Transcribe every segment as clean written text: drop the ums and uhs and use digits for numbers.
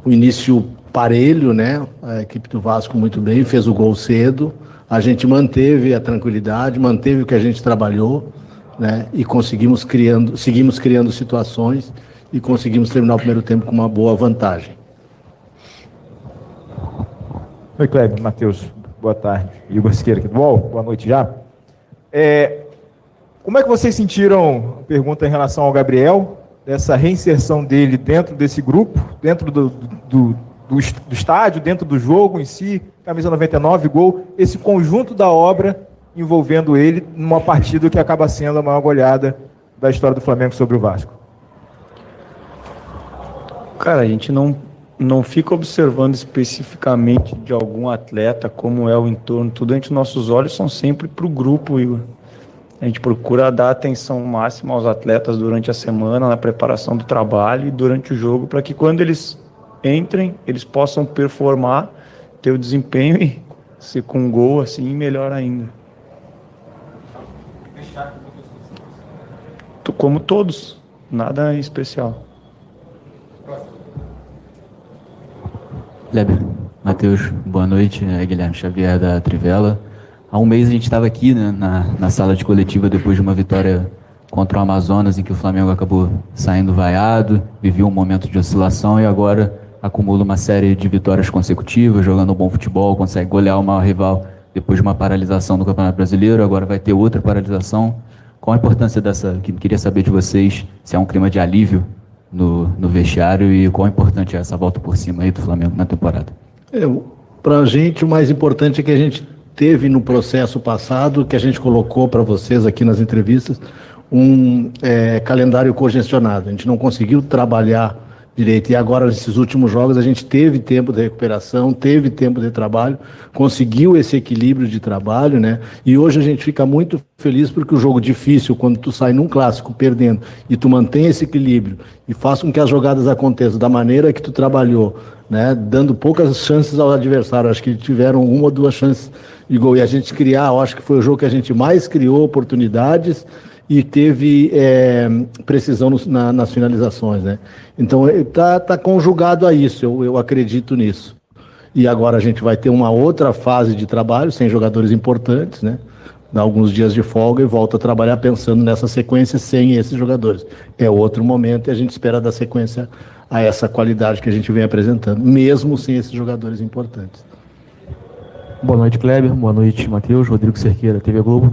O início parelho, né? A equipe do Vasco muito bem, fez o gol cedo. A gente manteve a tranquilidade, manteve o que a gente trabalhou, né? E seguimos criando situações e conseguimos terminar o primeiro tempo com uma boa vantagem. Oi, Kleber, Matheus, boa tarde. Igor Siqueira aqui do UOL, boa noite já. Como é que vocês sentiram, pergunta em relação ao Gabriel, dessa reinserção dele dentro desse grupo, dentro do estádio, dentro do jogo em si, camisa 99, gol, esse conjunto da obra envolvendo ele numa partida que acaba sendo a maior goleada da história do Flamengo sobre o Vasco? Cara, a gente não fica observando especificamente de algum atleta, como é o entorno, tudo, a gente, nossos olhos são sempre para o grupo, Igor. A gente procura dar atenção máxima aos atletas durante a semana, na preparação do trabalho e durante o jogo, para que quando eles entrem, eles possam performar, ter o desempenho e ser com gol assim, melhor ainda. Como todos, nada especial. Kleber, Matheus, boa noite. Guilherme Xavier da Trivela. Há um mês a gente estava aqui, né, na sala de coletiva depois de uma vitória contra o Amazonas, em que o Flamengo acabou saindo vaiado, vivia um momento de oscilação e agora acumula uma série de vitórias consecutivas, jogando um bom futebol, consegue golear o maior rival depois de uma paralisação do Campeonato Brasileiro, agora vai ter outra paralisação. Qual a importância dessa? Queria saber de vocês se é um clima de alívio no vestiário e qual é importante essa volta por cima aí do Flamengo na temporada. Para a gente, o mais importante é que a gente teve no processo passado, que a gente colocou para vocês aqui nas entrevistas, um calendário congestionado. A gente não conseguiu trabalhar direito. E agora, nesses últimos jogos, a gente teve tempo de recuperação, teve tempo de trabalho, conseguiu esse equilíbrio de trabalho, né? E hoje a gente fica muito feliz porque o jogo difícil, quando tu sai num clássico perdendo e tu mantém esse equilíbrio e faz com que as jogadas aconteçam da maneira que tu trabalhou, né? Dando poucas chances ao adversário. Acho que tiveram uma ou duas chances de gol. E a gente eu acho que foi o jogo que a gente mais criou oportunidades e teve precisão nas finalizações, né? Então tá conjugado a isso, eu acredito nisso. E agora a gente vai ter uma outra fase de trabalho, sem jogadores importantes, né? Dá alguns dias de folga e volta a trabalhar pensando nessa sequência sem esses jogadores. É outro momento e a gente espera dar sequência a essa qualidade que a gente vem apresentando, mesmo sem esses jogadores importantes. Boa noite, Kleber. Boa noite, Matheus. Rodrigo Cerqueira, TV Globo.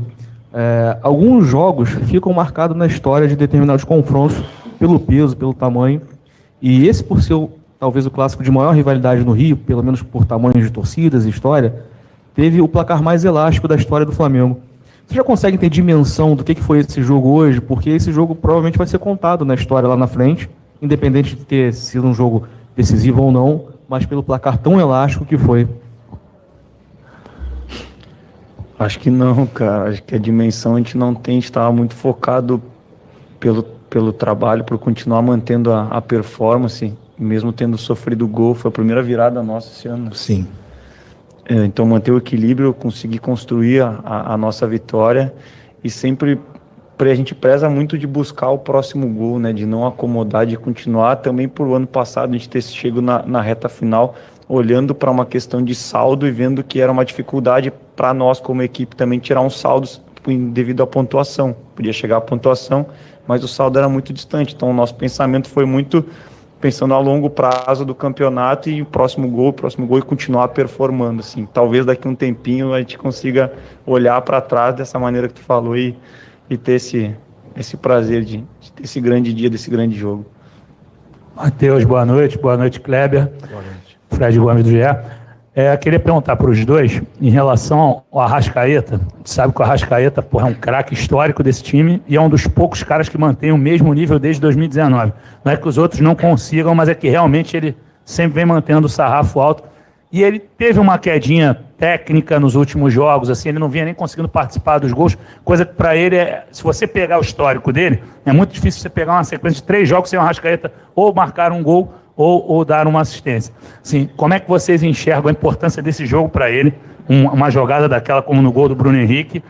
Alguns jogos ficam marcados na história de determinados confrontos pelo peso, pelo tamanho, e esse, por ser talvez o clássico de maior rivalidade no Rio, pelo menos por tamanho de torcidas e história, teve o placar mais elástico da história do Flamengo. Você já consegue ter dimensão do que foi esse jogo hoje? Porque esse jogo provavelmente vai ser contado na história lá na frente, independente de ter sido um jogo decisivo ou não, mas pelo placar tão elástico que foi. Acho que não, cara. Acho que a dimensão a gente não tem. A gente estava muito focado pelo trabalho, por continuar mantendo a performance, mesmo tendo sofrido gol. Foi a primeira virada nossa esse ano. Sim. Então, manter o equilíbrio, conseguir construir a nossa vitória e sempre a gente preza muito de buscar o próximo gol, né? De não acomodar, de continuar. Também por o ano passado a gente ter chego na reta final, olhando para uma questão de saldo e vendo que era uma dificuldade para nós como equipe também tirar uns saldos devido à pontuação. Podia chegar à pontuação, mas o saldo era muito distante. Então o nosso pensamento foi muito pensando a longo prazo do campeonato e o próximo gol e continuar performando. Assim. Talvez daqui a um tempinho a gente consiga olhar para trás dessa maneira que tu falou e ter esse prazer de ter esse grande dia, desse grande jogo. Matheus, boa noite, Kleber. Boa noite. Fred Gomes do GE. Queria perguntar para os dois, em relação ao Arrascaeta. A gente sabe que o Arrascaeta é um craque histórico desse time e é um dos poucos caras que mantém o mesmo nível desde 2019. Não é que os outros não consigam, mas é que realmente ele sempre vem mantendo o sarrafo alto. E ele teve uma quedinha técnica nos últimos jogos, assim, ele não vinha nem conseguindo participar dos gols, coisa que para ele, se você pegar o histórico dele, é muito difícil você pegar uma sequência de 3 jogos sem o Arrascaeta ou marcar um gol ou dar uma assistência. Assim, como é que vocês enxergam a importância desse jogo para ele, uma jogada daquela como no gol do Bruno Henrique?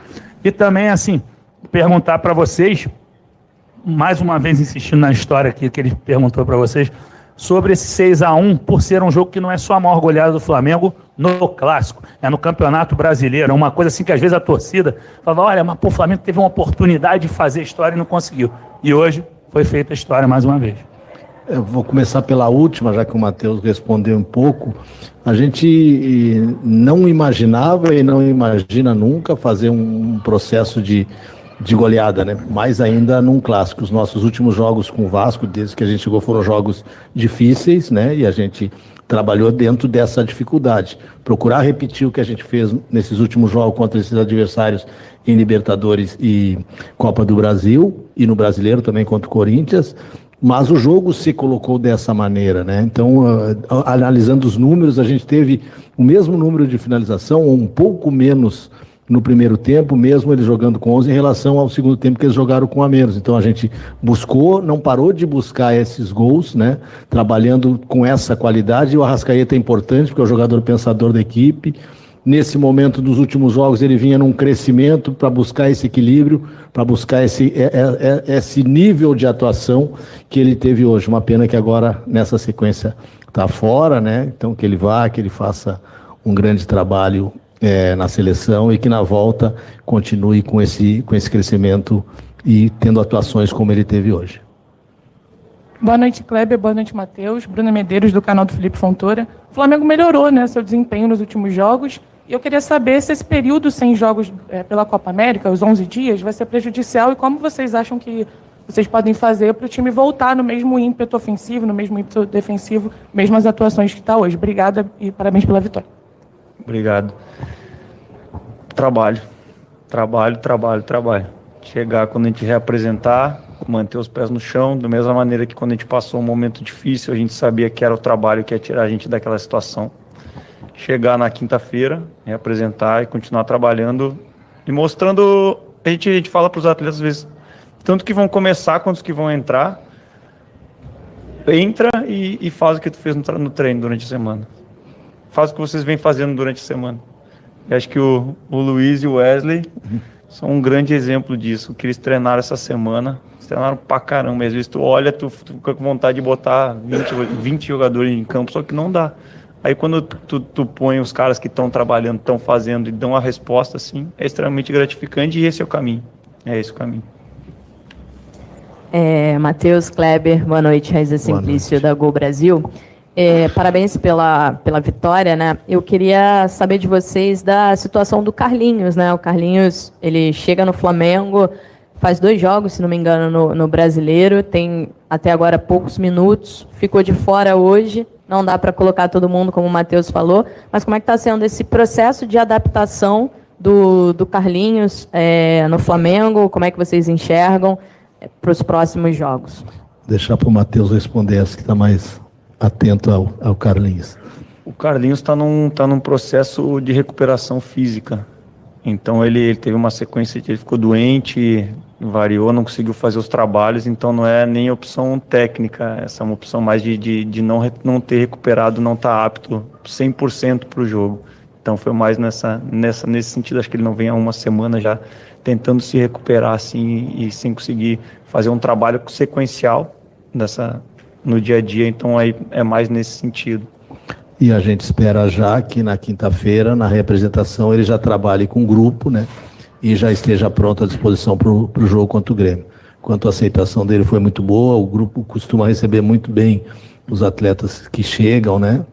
E também, assim, perguntar para vocês, mais uma vez insistindo na história aqui que ele perguntou para vocês, sobre esse 6-1, por ser um jogo que não é só a maior goleada do Flamengo no Clássico, é no Campeonato Brasileiro. É uma coisa assim que às vezes a torcida fala, olha, mas pô, o Flamengo teve uma oportunidade de fazer história e não conseguiu. E hoje foi feita a história mais uma vez. Eu vou começar pela última, já que o Matheus respondeu um pouco. A gente não imaginava e não imagina nunca fazer um processo de goleada, né? Mais ainda num clássico. Os nossos últimos jogos com o Vasco, desde que a gente chegou, foram jogos difíceis, né? E a gente trabalhou dentro dessa dificuldade. Procurar repetir o que a gente fez nesses últimos jogos contra esses adversários em Libertadores e Copa do Brasil, e no Brasileiro também contra o Corinthians. Mas o jogo se colocou dessa maneira, né? Então, analisando os números, a gente teve o mesmo número de finalização, ou um pouco menos no primeiro tempo, mesmo eles jogando com 11, em relação ao segundo tempo que eles jogaram com a menos. Então, a gente buscou, não parou de buscar esses gols, né? Trabalhando com essa qualidade. E o Arrascaeta é importante, porque é o jogador pensador da equipe. Nesse momento dos últimos jogos, ele vinha num crescimento para buscar esse equilíbrio, para buscar esse nível de atuação que ele teve hoje. Uma pena que agora, nessa sequência, está fora, né? Então, que ele vá, que ele faça um grande trabalho na seleção e que na volta continue com esse crescimento e tendo atuações como ele teve hoje. Boa noite, Kleber. Boa noite, Matheus. Bruna Medeiros, do canal do Felipe Fontoura. O Flamengo melhorou, né, seu desempenho nos últimos jogos. E eu queria saber se esse período sem jogos pela Copa América, os 11 dias, vai ser prejudicial e como vocês acham que vocês podem fazer para o time voltar no mesmo ímpeto ofensivo, no mesmo ímpeto defensivo, mesmas atuações que está hoje. Obrigada e parabéns pela vitória. Obrigado. Trabalho. Chegar quando a gente reapresentar, manter os pés no chão, da mesma maneira que quando a gente passou um momento difícil, a gente sabia que era o trabalho que ia tirar a gente daquela situação. Chegar na quinta-feira, reapresentar e continuar trabalhando e mostrando, a gente fala para os atletas às vezes, tanto que vão começar quanto os que vão entrar, entra e faz o que tu fez no treino durante a semana. Faz o que vocês vêm fazendo durante a semana. E acho que o Luiz e o Wesley são um grande exemplo disso, que eles treinaram essa semana, eles treinaram pra caramba, às vezes tu olha, tu fica com vontade de botar 20 jogadores em campo, só que não dá. Aí quando tu põe os caras que estão trabalhando, estão fazendo e dão a resposta assim, é extremamente gratificante e esse é o caminho. É esse o caminho. Matheus, Kleber, boa noite, Raíza Simplício da Gol Brasil. Parabéns pela vitória, né? Eu queria saber de vocês da situação do Carlinhos, né? O Carlinhos, ele chega no Flamengo, faz 2 jogos, se não me engano, no Brasileiro, tem até agora poucos minutos, ficou de fora hoje. Não dá para colocar todo mundo, como o Matheus falou, mas como é que está sendo esse processo de adaptação do Carlinhos no Flamengo? Como é que vocês enxergam para os próximos jogos? Deixar para o Matheus responder essa que está mais atento ao Carlinhos. O Carlinhos está num processo de recuperação física. Então ele teve uma sequência de ele ficou doente, variou, não conseguiu fazer os trabalhos, então não é nem opção técnica, essa é uma opção mais de não ter recuperado, não estar apto 100% para o jogo. Então foi mais nesse sentido, acho que ele não vem há uma semana já tentando se recuperar assim e sem conseguir fazer um trabalho sequencial no dia a dia, então aí é mais nesse sentido. E a gente espera já que na quinta-feira, na representação, ele já trabalhe com o grupo, né? E já esteja pronto à disposição para o jogo contra o Grêmio. Quanto à aceitação dele foi muito boa, o grupo costuma receber muito bem os atletas que chegam, né?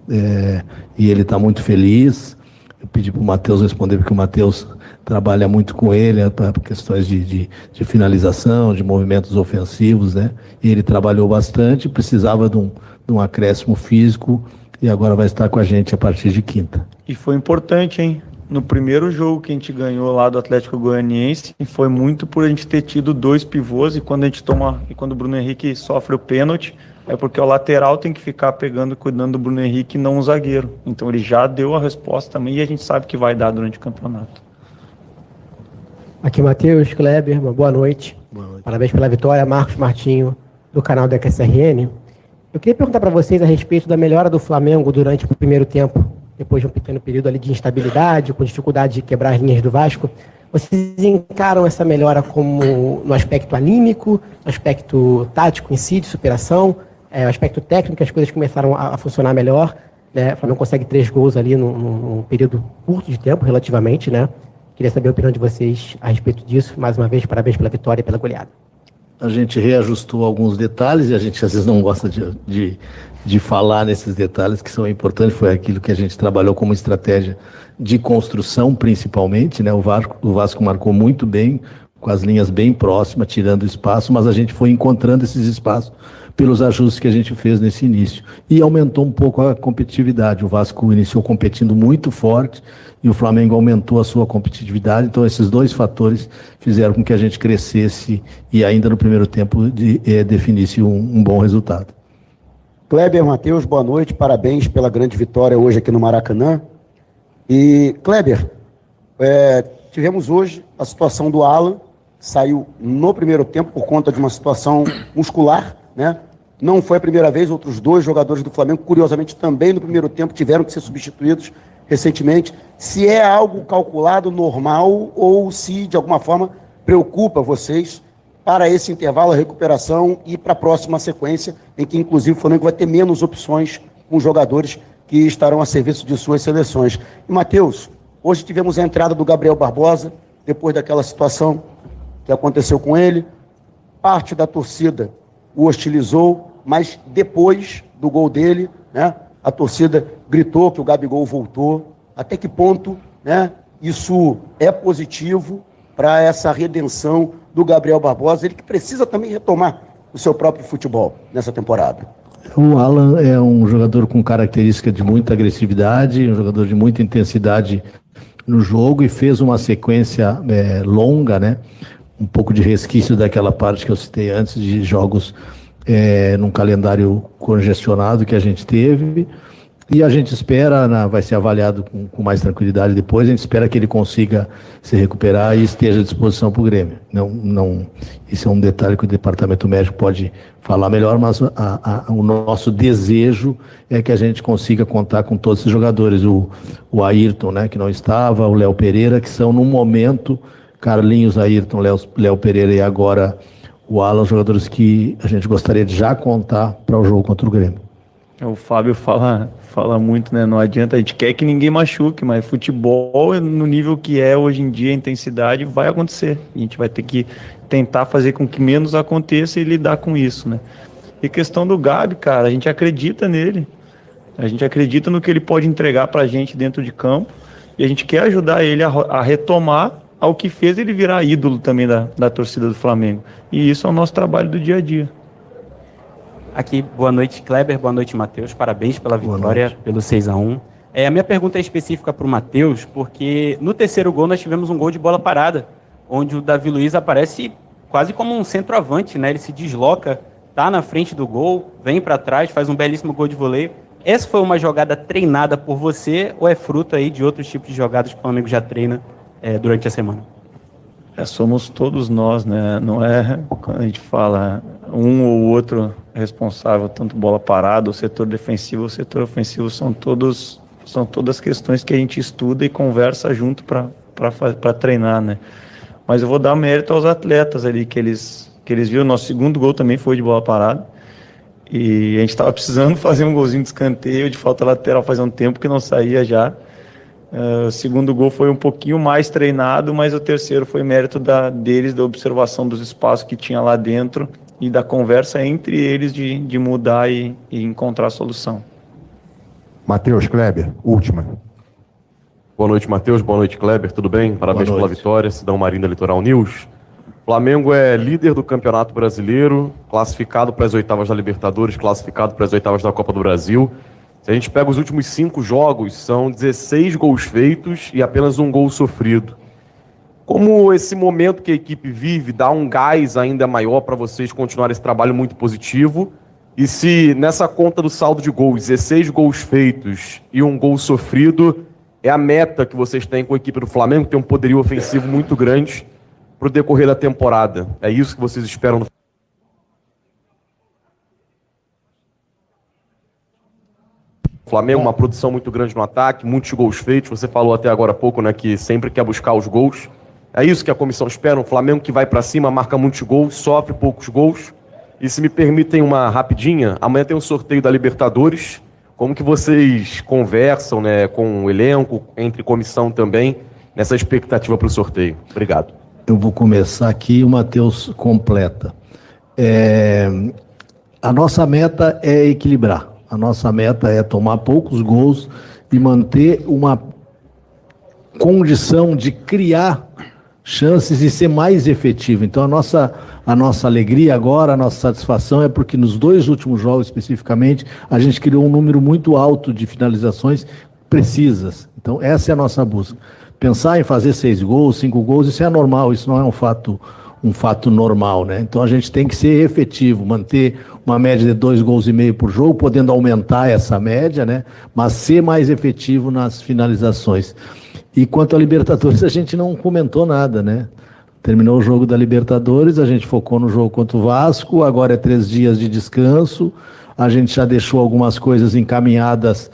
E ele está muito feliz. Eu pedi para o Matheus responder, porque o Matheus trabalha muito com ele para questões de finalização, de movimentos ofensivos, né? E ele trabalhou bastante, precisava de um acréscimo físico e agora vai estar com a gente a partir de quinta. E foi importante, hein? No primeiro jogo que a gente ganhou lá do Atlético Goianiense, foi muito por a gente ter tido 2 pivôs e quando o Bruno Henrique sofre o pênalti, é porque o lateral tem que ficar cuidando do Bruno Henrique e não o zagueiro. Então ele já deu a resposta também e a gente sabe que vai dar durante o campeonato. Aqui Matheus, Kleber, uma boa noite. Boa noite. Parabéns pela vitória, Marcos Martinho, do canal da QSRN. Eu queria perguntar para vocês a respeito da melhora do Flamengo durante o primeiro tempo, depois de um pequeno período ali de instabilidade, com dificuldade de quebrar as linhas do Vasco. Vocês encaram essa melhora como no aspecto anímico, no aspecto tático em si, de superação? o aspecto técnico, as coisas começaram a funcionar melhor, né? O Flamengo consegue 3 gols ali num período curto de tempo, relativamente, né? Queria saber a opinião de vocês a respeito disso. Mais uma vez, parabéns pela vitória e pela goleada. A gente reajustou alguns detalhes e a gente às vezes não gosta de falar nesses detalhes que são importantes. Foi aquilo que a gente trabalhou como estratégia de construção, principalmente, né? O Vasco marcou muito bem, com as linhas bem próximas, tirando espaço, mas a gente foi encontrando esses espaços pelos ajustes que a gente fez nesse início. E aumentou um pouco a competitividade. O Vasco iniciou competindo muito forte e o Flamengo aumentou a sua competitividade. Então, esses dois fatores fizeram com que a gente crescesse e ainda no primeiro tempo definisse um bom resultado. Kleber, Matheus, boa noite. Parabéns pela grande vitória hoje aqui no Maracanã. E, Kleber, tivemos hoje a situação do Alan, que saiu no primeiro tempo por conta de uma situação muscular, né? Não foi a primeira vez, outros 2 jogadores do Flamengo, curiosamente, também no primeiro tempo tiveram que ser substituídos recentemente. Se é algo calculado, normal, ou se, de alguma forma, preocupa vocês para esse intervalo, a recuperação e para a próxima sequência, em que, inclusive, o Flamengo vai ter menos opções com jogadores que estarão a serviço de suas seleções. E, Matheus, hoje tivemos a entrada do Gabriel Barbosa, depois daquela situação que aconteceu com ele. Parte da torcida o hostilizou, mas depois do gol dele, né, a torcida gritou que o Gabigol voltou. Até que ponto, né, isso é positivo para essa redenção do Gabriel Barbosa, ele que precisa também retomar o seu próprio futebol nessa temporada? O Alan é um jogador com característica de muita agressividade, um jogador de muita intensidade no jogo e fez uma sequência longa, né? Um pouco de resquício daquela parte que eu citei antes, de jogos num calendário congestionado que a gente teve. E a gente espera, vai ser avaliado com mais tranquilidade depois, a gente espera que ele consiga se recuperar e esteja à disposição para o Grêmio. Isso é um detalhe que o departamento médico pode falar melhor, mas o nosso desejo é que a gente consiga contar com todos esses jogadores. O Ayrton, né, que não estava, o Léo Pereira, que são no momento, Carlinhos, Ayrton, Léo Pereira e agora o Alan, jogadores que a gente gostaria de já contar para o jogo contra o Grêmio. O Fábio fala muito, né? Não adianta, a gente quer que ninguém machuque, mas futebol, no nível que é hoje em dia, a intensidade vai acontecer. A gente vai ter que tentar fazer com que menos aconteça e lidar com isso, né? E questão do Gabi, cara, a gente acredita nele. A gente acredita no que ele pode entregar pra gente dentro de campo e a gente quer ajudar ele a retomar ao que fez ele virar ídolo também da torcida do Flamengo. E isso é o nosso trabalho do dia a dia. Aqui, boa noite, Kleber, boa noite, Matheus. Parabéns pela vitória, pelo 6-1. A minha pergunta é específica para o Matheus, porque no terceiro gol nós tivemos um gol de bola parada, onde o Davi Luiz aparece quase como um centroavante, né? Ele se desloca, tá na frente do gol, vem para trás, faz um belíssimo gol de voleio. Essa foi uma jogada treinada por você ou é fruto aí de outros tipos de jogadas que o Flamengo já treina durante a semana? Somos todos nós, né? Não é quando a gente fala um ou outro responsável, tanto bola parada, o setor defensivo, o setor ofensivo, são todas questões que a gente estuda e conversa junto para treinar, né? Mas eu vou dar mérito aos atletas ali, que eles viram. Nosso segundo gol também foi de bola parada e a gente estava precisando fazer um golzinho de escanteio, de falta lateral, fazia um tempo que não saía já. O segundo gol foi um pouquinho mais treinado, mas o terceiro foi mérito deles, da observação dos espaços que tinha lá dentro e da conversa entre eles de mudar e encontrar a solução. Matheus, Kleber, última. Boa noite, Matheus. Boa noite, Kleber. Tudo bem? Parabéns pela vitória. Sidão Marinho da Litoral News. Flamengo é líder do Campeonato Brasileiro, classificado para as oitavas da Libertadores, classificado para as oitavas da Copa do Brasil. Se a gente pega os últimos 5 jogos, são 16 gols feitos e apenas um gol sofrido. Como esse momento que a equipe vive dá um gás ainda maior para vocês continuarem esse trabalho muito positivo? E se nessa conta do saldo de gols, 16 gols feitos e um gol sofrido, é a meta que vocês têm com a equipe do Flamengo, que tem um poderio ofensivo muito grande para o decorrer da temporada? É isso que vocês esperam do Flamengo? Uma produção muito grande no ataque, muitos gols feitos. Você falou até agora há pouco, né, que sempre quer buscar os gols. É isso que a comissão espera, um Flamengo que vai para cima, marca muitos gols, sofre poucos gols. E se me permitem uma rapidinha, amanhã tem um sorteio da Libertadores. Como que vocês conversam, né, com o elenco, entre comissão também, nessa expectativa para o sorteio? Obrigado. Eu vou começar aqui e o Matheus completa. A nossa meta é equilibrar. A nossa meta é tomar poucos gols e manter uma condição de criar chances e ser mais efetivo. Então a nossa alegria agora, a nossa satisfação é porque nos 2 últimos jogos especificamente, a gente criou um número muito alto de finalizações precisas. Então essa é a nossa busca. Pensar em fazer 6 gols, 5 gols, isso é normal, isso não é um fato normal, né? Então a gente tem que ser efetivo, manter uma média de 2,5 gols por jogo, podendo aumentar essa média, né? Mas ser mais efetivo nas finalizações. E quanto à Libertadores, a gente não comentou nada, né? Terminou o jogo da Libertadores, a gente focou no jogo contra o Vasco, agora é 3 dias de descanso, a gente já deixou algumas coisas encaminhadas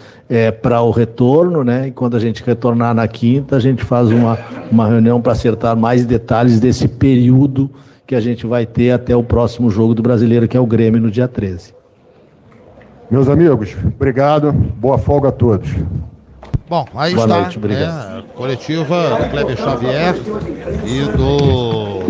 para o retorno, né? E quando a gente retornar na quinta, a gente faz uma reunião para acertar mais detalhes desse período que a gente vai ter até o próximo jogo do Brasileiro, que é o Grêmio, no dia 13. Meus amigos, obrigado. Boa folga a todos. Bom, aí Boa está, noite, obrigado. coletiva do Kleber Xavier e do